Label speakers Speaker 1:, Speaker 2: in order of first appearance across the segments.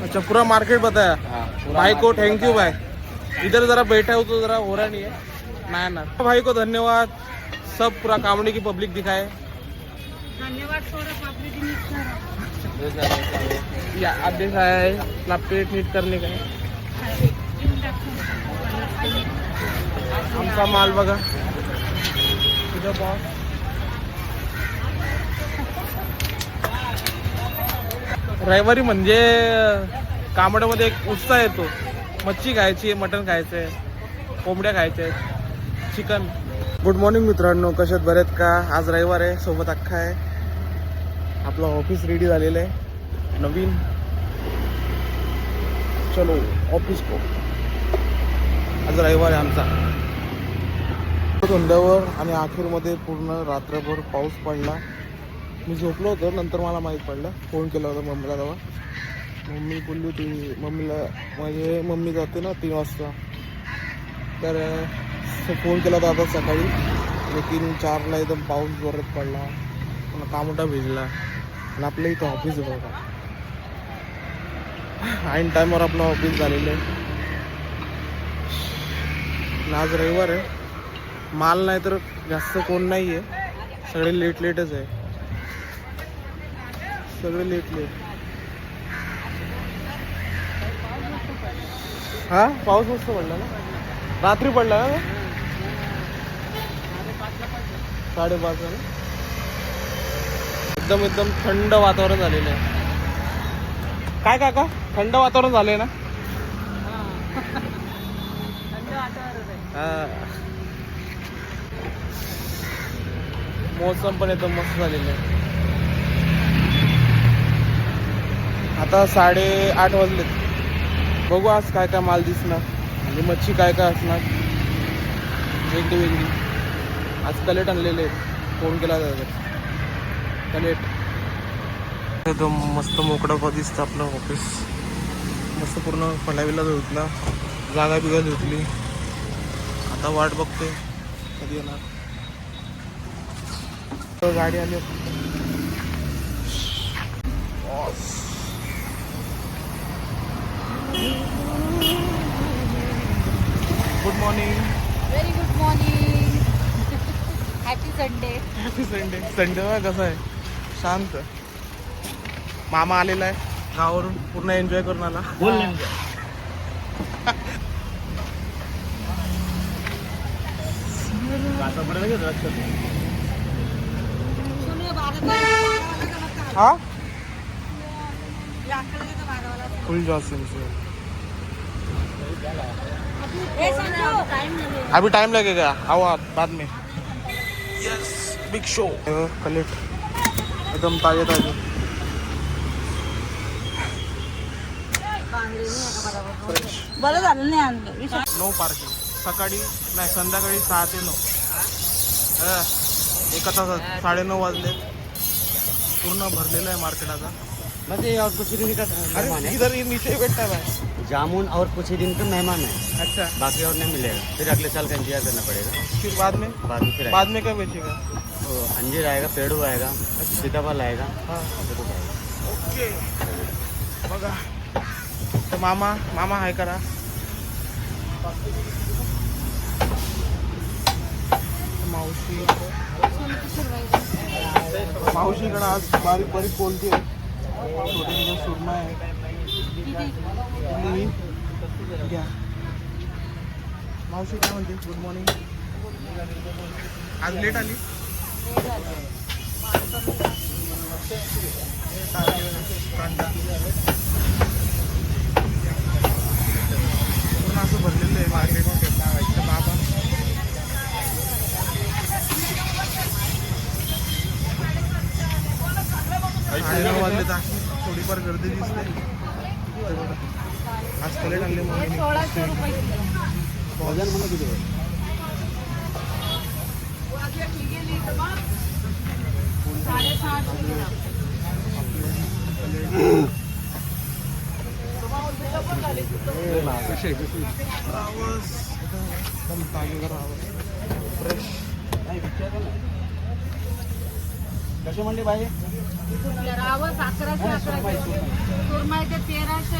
Speaker 1: अच्छा पूरा मार्केट बताया। भाई को थैंक यू भाई, इधर जरा बैठा हूँ तो जरा हो रहा नहीं है ना। भाई को धन्यवाद, सब पूरा कामड़ी की पब्लिक दिखाए।
Speaker 2: धन्यवाद
Speaker 1: या आदेश आया है अपना पेट नीट करने का है। आमचा माल बघा तुझं बॉस। रविवारी म्हणजे कामड्यामध्ये एक उत्साह येतो, मच्छी खायची, मटण खायचंय, कोंबड्या खायच्या, चिकन। गुड मॉर्निंग मित्रांनो, कशात बरेत का? आज रविवार आहे, सोबत अख्खा आहे, आपलं ऑफिस रेडी झालेलं आहे नवीन। चलो ऑफिस को, आज रविवार आहे आमचा। धंद्यावर आणि अखेरमध्ये पूर्ण रात्रभर पाऊस पडला। मी झोपलो होतो, नंतर मला माहीत पडलं, फोन केला होता मम्मीला तेव्हा। मम्मी बोलली होती, मम्मीला म्हणजे मम्मी जाते ना 3 वाजता, तर फोन केला होता आता सकाळी 3-4ला एकदम पाऊस जोरात पडला, पुन्हा कामोठा भिजला आणि आपलं इथं ऑफिस बघा, ऐन टायमावर आपलं ऑफिस झालेलं आहे। आज रविवार आहे, माल नाही तर जास्त कोण नाही आहे, सगळे लेटच आहे, सगळे लेट। हा पाऊस मस्त पडला ना, रात्री पडला ना, 5:30 ना, एकदम थंड वातावरण झालेलं आहे। काय काका, थंड वातावरण झालंय ना? हा, मौसम पण एकदम मस्त झालेलं आहे। आता 8:30 वाजलेत, बघू आज काय काय माल दिसणार आणि मच्छी काय काय असणार वेगळी। आज कलेट आणलेले आहेत, फोन केला जातात कलेट। एकदम मस्त मोकळं दिसतं आपलं ऑफिस, मस्त पूर्ण फलावीला धुतला, जागा बिगा धुतली, आता वाट बघतोय कधी येणार गाडी आली। Good morning.
Speaker 2: Very good morning, happy Sunday.
Speaker 1: Happy Sunday. Sunday बघा कसं आहे, शांत। मामा आलेला आहे गावावरून, पूर्ण एन्जॉय करून आला। हाँ फुल जॉसिंग से अभी टाइम लगेगा, आओ आप बाद में। Yes big show. कलेट एकदम ताजे ताजे,
Speaker 2: बरं झालं नाही आणलं।
Speaker 1: नो पार्किंग, सकाळी नाही संध्याकाळी 6 ते 9, एका तासात 9:30 वाजले, पूर्ण भरलेलं आहे मार्केट आता।
Speaker 3: बस ये और कुछ ही दिन का मेहमान है,
Speaker 1: इधर ये नीचे बैठा है भाई,
Speaker 3: जामुन और कुछ ही दिन का मेहमान है,
Speaker 1: अच्छा
Speaker 3: बाकी और नहीं मिलेगा, फिर अगले साल का इंतजार करना पड़ेगा।
Speaker 1: फिर बाद में
Speaker 3: फिर
Speaker 1: बाद में क्या बेचेगा?
Speaker 3: तो अंजीर आएगा, पेड़ू आएगा, सीताफल आएगा।
Speaker 1: हाँ ओके बघा, तर मामा आहे करा। मावशीकडे आज बारीक बोलते, छोटे सुरमा आहे घ्या। मावशी काय म्हणते? Good morning. आज लेट आली, पूर्ण असं भरलेलं आहे मार्केट। बाबा 9:30 वाजले, तर थोडीफार गर्दी दिसते। आज कलेट आणले म्हणून
Speaker 2: 1600 रुपये
Speaker 3: वजन म्हणून किती आहे? कसे म्हणले बाई?
Speaker 2: रावस 1100, सुरमई ते 1300,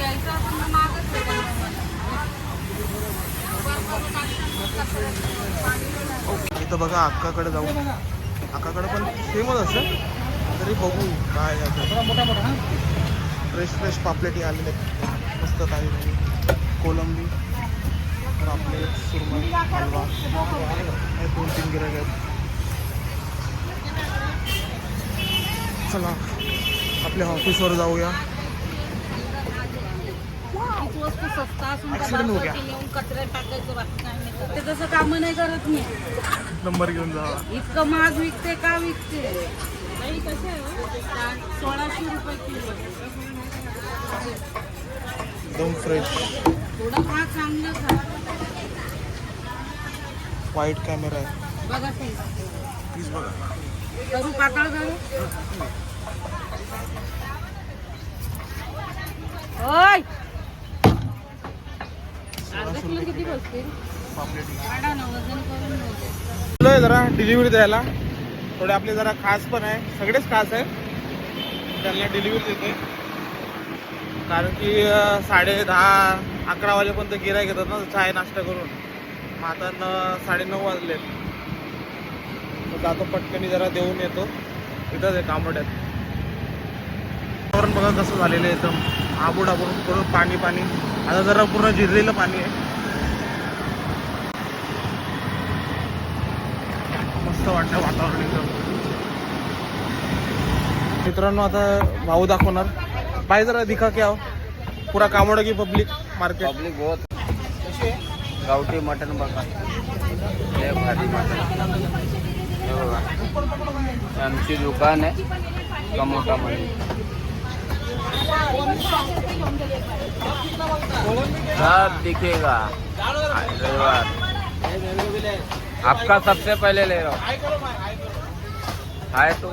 Speaker 2: घ्यायचं आपण मग मागच भेटेल मला.
Speaker 1: इथं बघा अक्काकडे जाऊ. अक्काकडे पण सेमच असेल तरी बघू काय फ्रेश पापलेटी आलेले आहेत. मस्त काही नाही. कोलंबी पापलेट सुरमई हलवा हे 2-3 गिऱ्हाईक आहेत. चला आपल्या ऑफिसवर जाऊया.
Speaker 2: हीच वस्तू स्वस्त असून त्या
Speaker 1: Accident हो गया.
Speaker 2: बाजारात नेऊन कचऱ्यात टाकायचं बाकी काय नाही. ते तसं कामं नाही करत मी.
Speaker 1: नंबर घेऊन जावा.
Speaker 2: इतकं महाग विकते का विकते? बाई कसे आहे हो? 1600 रुपये किलो.
Speaker 1: एकदम फ्रेश.
Speaker 2: थोडं खा, चांगलं खा.
Speaker 1: वाईट कॅमेरा आहे.
Speaker 2: बघा ते
Speaker 1: प्लीज बघा.
Speaker 2: करू पातळ करू. ओय अर्धा किलो किती बसतील?
Speaker 1: पापलेटी
Speaker 2: काढा ना वजन करून बघू.
Speaker 1: आहे जरा डिलिव्हरी द्यायला. थोडे आपले जरा खास पण आहे. सगळेच खास आहे. त्यांना डिलिव्हरी देतोय कारण की 10:30-11 वाजेपर्यंत गिऱ्हाईक येतात ना चहा नाश्ता करून. मग आता 9:30 वाजले. जातो पटकनी जरा देऊन येतो. इथंच आहे कांबड्यात. वातावरण बघा कसं झालेलं आहे एकदम आबूड पूर्ण पाणी. आता जरा पूर्ण जिरलेलं पाणी आहे. मस्त वाटतं वातावरण एकदम. मित्रांनो आता भाऊ दाखवणार. भाई जरा दिखा क्या हो पूरा कामोडा की पब्लिक मार्केट.
Speaker 3: पब्लिक बहुत गावठी मटन बघा लय भारी मटन. हे बघा आमची दुकान आहे कमोटामध्ये. सब दिखेगा रविवार. आपका सबसे पहले ले रहा हूँ. आए तो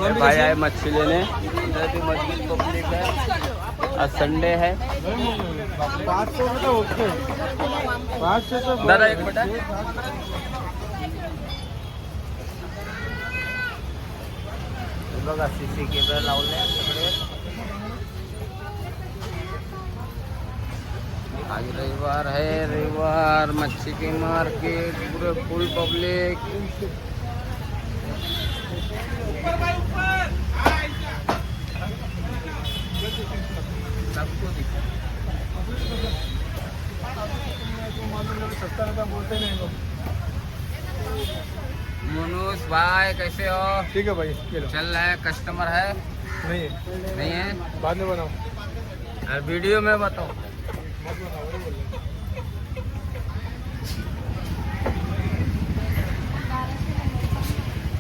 Speaker 3: ये भाई आए मच्छी लेने. इधर भी मछली पब्लिक है. आज संडे है. दादा एक मिनट. बघा सीसी कॅमेरा लावले सगळे. आज रविवार है. रविवार मच्छी की मार्केट पूरे फुल पब्लिक. सबको दिखा. मनोज भाई कैसे हो?
Speaker 1: ठीक है भाई
Speaker 3: चल रहा है. कस्टमर है नहीं है?
Speaker 1: बाद में बनाओ.
Speaker 3: और वीडियो में बताओ.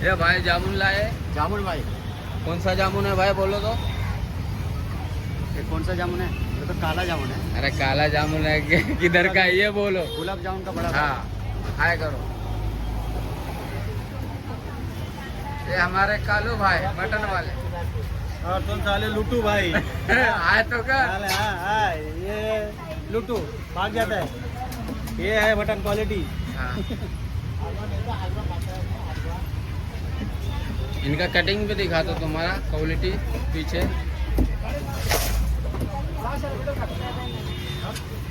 Speaker 3: ये भाई जामुन लाए.
Speaker 4: जामुन भाई,
Speaker 3: कौन सा जामुन है भाई बोलो तो.
Speaker 4: ये कौन सा जामुन है? ये तो काला जामुन है.
Speaker 3: अरे काला जामुन है किधर का है ये बोलो.
Speaker 4: गुलाब जामुन का बड़ा.
Speaker 3: हाँ हाय करो. ये हमारे कालू भाई मटन वाले.
Speaker 4: और तुम साले लुटू भाई.
Speaker 3: आए तो क्या.
Speaker 4: ये लुटू भाग जाता है. ये है मटन क्वालिटी.
Speaker 3: हाँ. इनका कटिंग भी दिखा दो तुम्हारा क्वालिटी पीछे.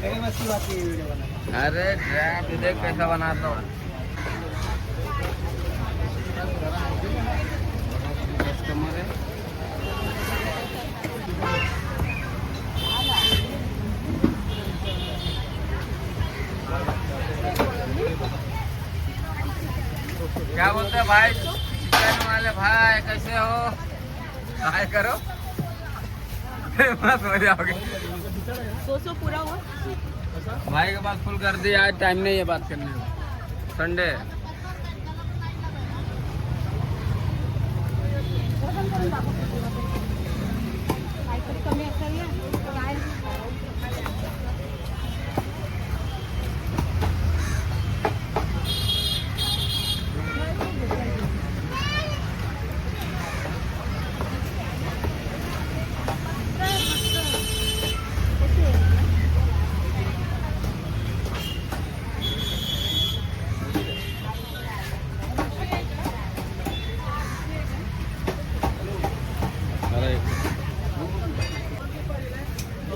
Speaker 4: मेरी मस्ती बात की वीडियो बना.
Speaker 3: अरे ड्रैप देख कैसा बनाता हूँ. कस्टमर है. क्या बोलते हैं भाई चिकन वाले भाई कैसे हो. हाय करो. मत हो जाओगे.
Speaker 2: सो पूरा हुआ.
Speaker 3: भाई के पास फुल कर दिया. आज टाइम नहीं है बात करने का. संडे है.
Speaker 2: काहीतरी कमी असेल ना. काय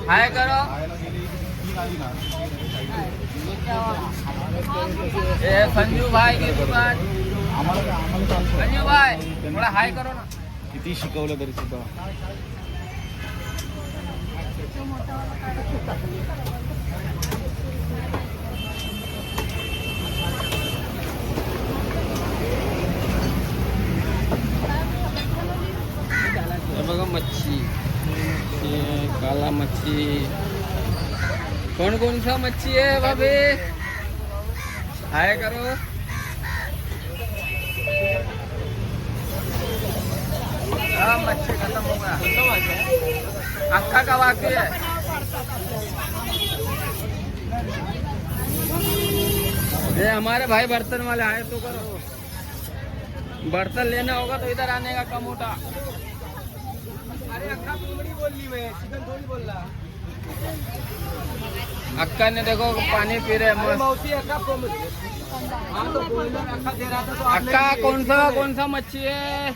Speaker 3: हाय करो ए संजू भाई की दुकान संजू भाई थोड़ा हाय करो ना
Speaker 1: किती शिकवलं तरी सुद्धा
Speaker 3: हे बघा मच्छी काला मच्छी कौन कौन सा मच्छी है भाभी हाय करो हाँ मच्छी खत्म हो गया अक्का का बाकी है ये हमारे भाई बर्तन वाले आए तो करो बर्तन लेना होगा तो इधर आने का कम उठा
Speaker 4: अरे अक्का कोमड़ी बोल ली मैं चिकन थोड़ी बोल रहा
Speaker 3: अक्का ने देखो पानी पी रहे
Speaker 4: अरे
Speaker 3: मस्त
Speaker 4: मौसी अक्का कोमड़ी हाँ तो बोलर अक्का दे रहा था तो आप
Speaker 3: अक्का कौन सा मच्छी है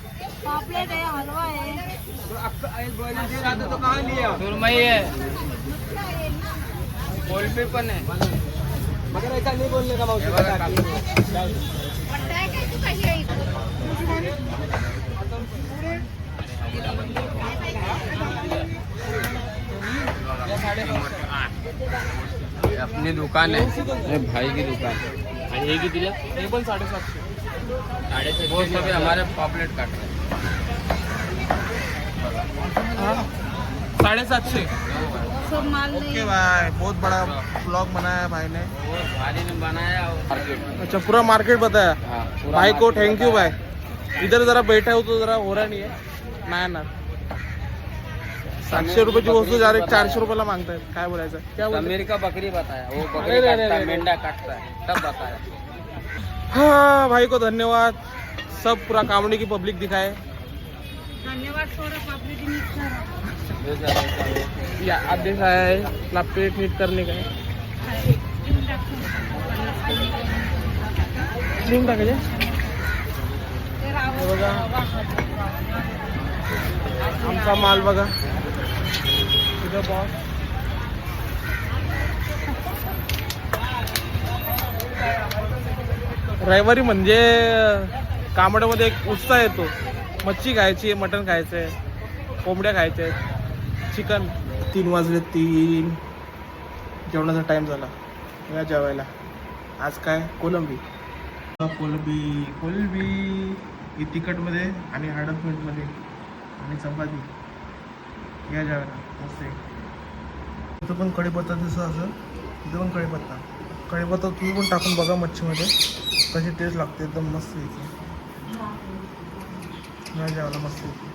Speaker 2: पापलेट है हलवा है
Speaker 4: तो अक्का एक बोलर दे रहा था तो कहाँ लिया
Speaker 3: सुरमई है कोलपी पण है
Speaker 4: मगर ऐसा नहीं बोलने का मौसी
Speaker 3: बघा काकू. ये अपनी दुकान है ये भाई की दुकान आणि हे कितीला
Speaker 1: हे पण 750
Speaker 3: वो सभी हमारे पॉपलेट काट रहे हैं
Speaker 1: 750
Speaker 2: सब माल
Speaker 1: ओके
Speaker 2: नहीं
Speaker 1: भाई बहुत बड़ा ब्लॉग बनाया भाई ने
Speaker 3: वो भारी ने बनाया मार्केट
Speaker 1: अच्छा पूरा मार्केट बताया
Speaker 3: हाँ
Speaker 1: भाई को थैंक यू भाई इधर जरा बैठा हो तो जरा हो रहा नहीं है नाही ना 700 रुपयाची वस्तू डायरेक्ट 400 रुपयाला मागतायत काय बोलायचं क्या बोलते
Speaker 3: समीर का बकरी बताया वो
Speaker 1: अरे,
Speaker 3: बकरी
Speaker 1: अरे,
Speaker 3: काटता है
Speaker 1: अरे.
Speaker 3: मेंढा काटता है तब बताया
Speaker 1: हाँ भाई को धन्यवाद सब पूरा कामड़ी की पब्लिक दिखाए
Speaker 2: धन्यवाद थोड़ा पापलेट मिक्स करा
Speaker 1: या आदेश आहे आपला पेट नीट करणे काय लिहून टाकायचे हे बघा आमचा माल बघा इथं बॉस रविवारी म्हणजे कामड्यामध्ये एक उत्साह येतो मच्छी खायची मटण खायचंय कोंबड्या खायच्या आहेत चिकन 3 वाजले 3 जेवणाचा टाइम झाला या जेवायला आज काय कोलंबी कोलंबी ही तिखटमध्ये आणि हळद मीठमध्ये आणि चपाती या जेवायला मस्त आहे इथं पण कढीपत्ता दिसतं असं इथं पण कढीपत्ता तुम्ही पण टाकून बघा मच्छीमध्ये कशी टेस्ट लागते एकदम मस्त येते या जेवायला मस्त येते